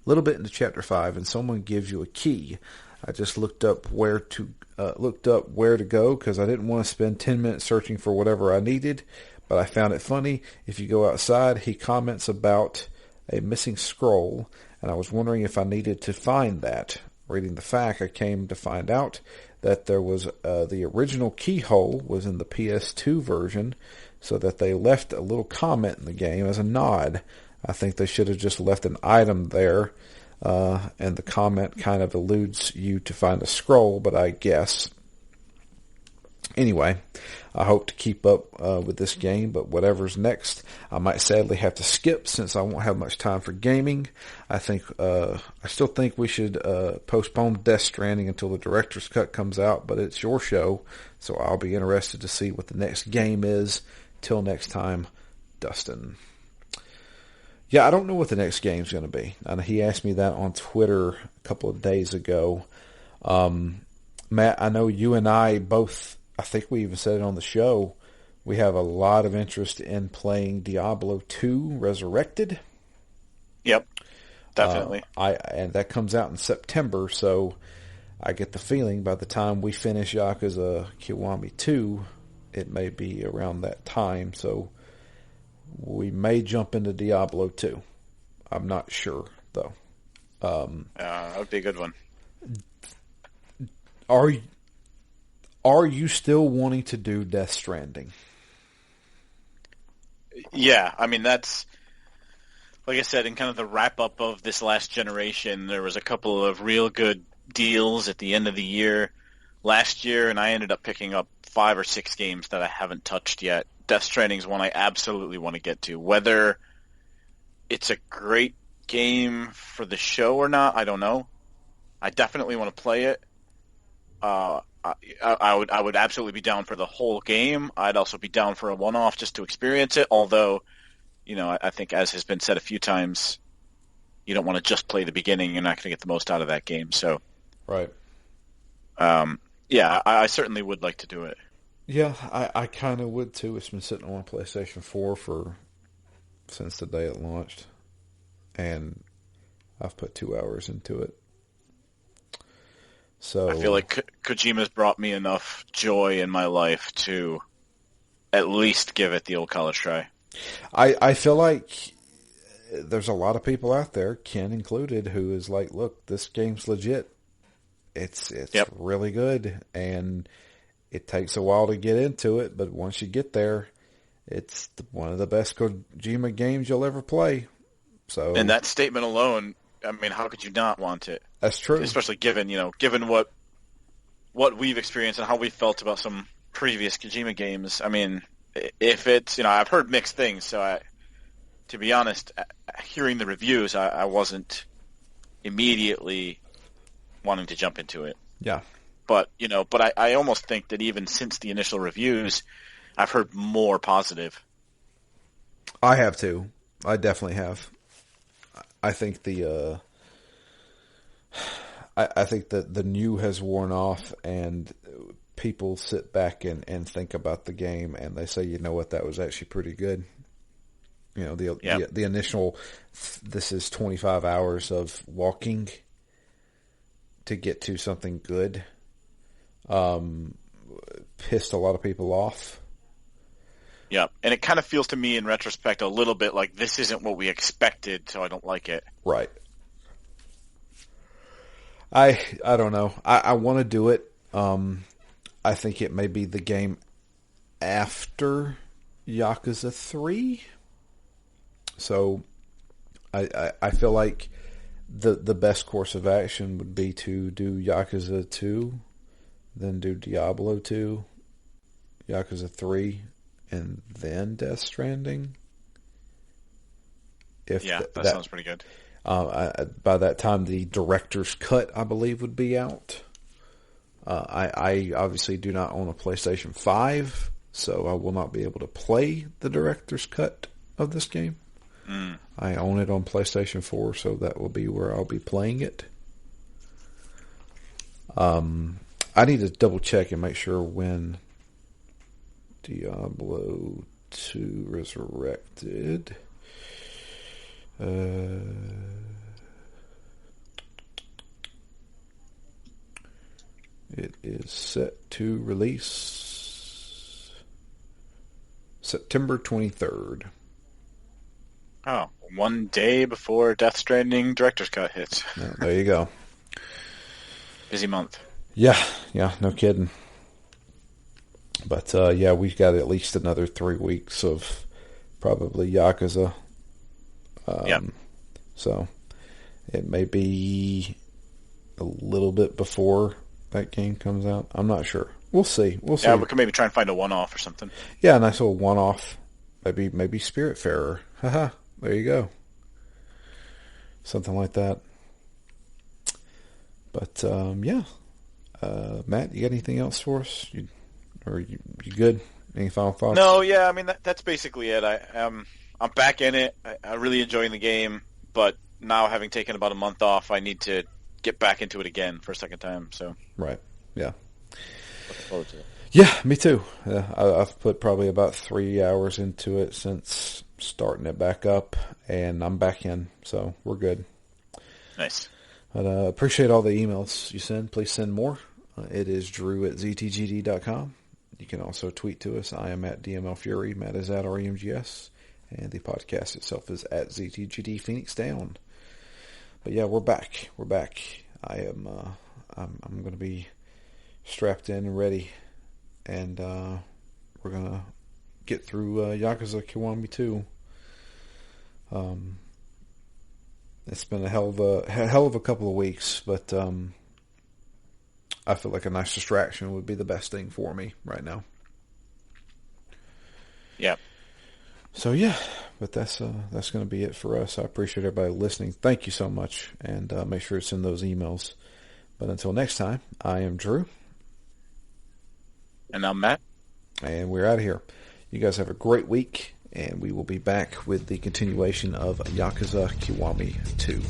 little bit into Chapter 5, and someone gives you a key. I just looked up where to go because I didn't want to spend 10 minutes searching for whatever I needed, but I found it funny. If you go outside, he comments about a missing scroll, and I was wondering if I needed to find that. Reading the fact, I came to find out that there was the original keyhole was in the PS2 version, so that they left a little comment in the game as a nod. I think they should have just left an item there, and the comment kind of alludes you to find a scroll, but I guess. Anyway, I hope to keep up with this game, but whatever's next, I might sadly have to skip since I won't have much time for gaming. I still think we should postpone Death Stranding until the director's cut comes out, but it's your show, so I'll be interested to see what the next game is. Till next time, Dustin. Yeah, I don't know what the next game's going to be. And he asked me that on Twitter a couple of days ago. Matt, I know you and I both, I think we even said it on the show, we have a lot of interest in playing Diablo 2 Resurrected. Yep, definitely. And that comes out in September, so I get the feeling by the time we finish Yakuza Kiwami 2, it may be around that time, so we may jump into Diablo 2. I'm not sure, though. That would be a good one. Are you still wanting to do Death Stranding? Yeah, I mean, that's, like I said, in kind of the wrap-up of this last generation, there was a couple of real good deals at the end of the year last year, and I ended up picking up 5 or 6 games that I haven't touched yet. Death Stranding is one I absolutely want to get to. Whether it's a great game for the show or not, I don't know. I definitely want to play it. I would absolutely be down for the whole game. I'd also be down for a one-off just to experience it. Although, I think as has been said a few times, you don't want to just play the beginning. You're not going to get the most out of that game. So, right. Yeah, I certainly would like to do it. Yeah, I kind of would too. It's been sitting on my PlayStation 4 since the day it launched, and I've put 2 hours into it. So I feel like Kojima's brought me enough joy in my life to at least give it the old college try. I feel like there's a lot of people out there, Ken included, who is like, look, this game's legit. It's really good, and it takes a while to get into it, but once you get there, it's one of the best Kojima games you'll ever play. So, and that statement alone, I mean, how could you not want it? That's true. Especially given what we've experienced and how we felt about some previous Kojima games. I mean, if it's, I've heard mixed things, so to be honest, hearing the reviews, I wasn't immediately wanting to jump into it. Yeah. But, I almost think that even since the initial reviews, I've heard more positive. I have too. I definitely have. I think I think that the new has worn off, and people sit back and think about the game, and they say, you know what, that was actually pretty good. The initial, this is 25 hours of walking to get to something good, pissed a lot of people off. Yeah, and it kind of feels to me in retrospect a little bit like this isn't what we expected, so I don't like it. Right. I don't know. I want to do it. I think it may be the game after Yakuza 3. So I feel like the best course of action would be to do Yakuza 2, then do Diablo 2, Yakuza 3, and then Death Stranding. That sounds pretty good. By that time, the director's cut, I believe, would be out. I obviously do not own a PlayStation 5, so I will not be able to play the director's cut of this game. I own it on PlayStation 4, so that will be where I'll be playing it. I need to double check and make sure when Diablo 2 Resurrected. It is set to release September 23rd. Oh, one day before Death Stranding Director's Cut hits. Yeah, there you go. Busy month. Yeah, no kidding. But we've got at least another 3 weeks of probably Yakuza. So it may be a little bit before that game comes out. I'm not sure. We'll see. Yeah, we can maybe try and find a one-off or something. Yeah, a nice little one-off. Maybe Spiritfarer. Haha, there you go. Something like that. But Matt, you got anything else for us? You good? Any final thoughts? No, yeah, I mean that's basically it. I'm back in it. I'm really enjoying the game, but now having taken about a month off, I need to get back into it again for a second time. So right, yeah. Looking forward to it. Yeah, me too. I've put probably about 3 hours into it since starting it back up, and I'm back in, so we're good. Nice. But appreciate all the emails you send. Please send more. It is drew@ztgd.com. You can also tweet to us. I am at DMLFury. Matt is at REMGS. And the podcast itself is at ZTGD Phoenix Down. But yeah, we're back. I'm going to be strapped in and ready. And we're going to get through Yakuza Kiwami 2. It's been a hell of a couple of weeks, but I feel like a nice distraction would be the best thing for me right now. Yeah. So yeah, but that's going to be it for us. I appreciate everybody listening. Thank you so much, and make sure to send those emails. But until next time, I am Drew. And I'm Matt. And we're out of here. You guys have a great week, and we will be back with the continuation of Yakuza Kiwami 2.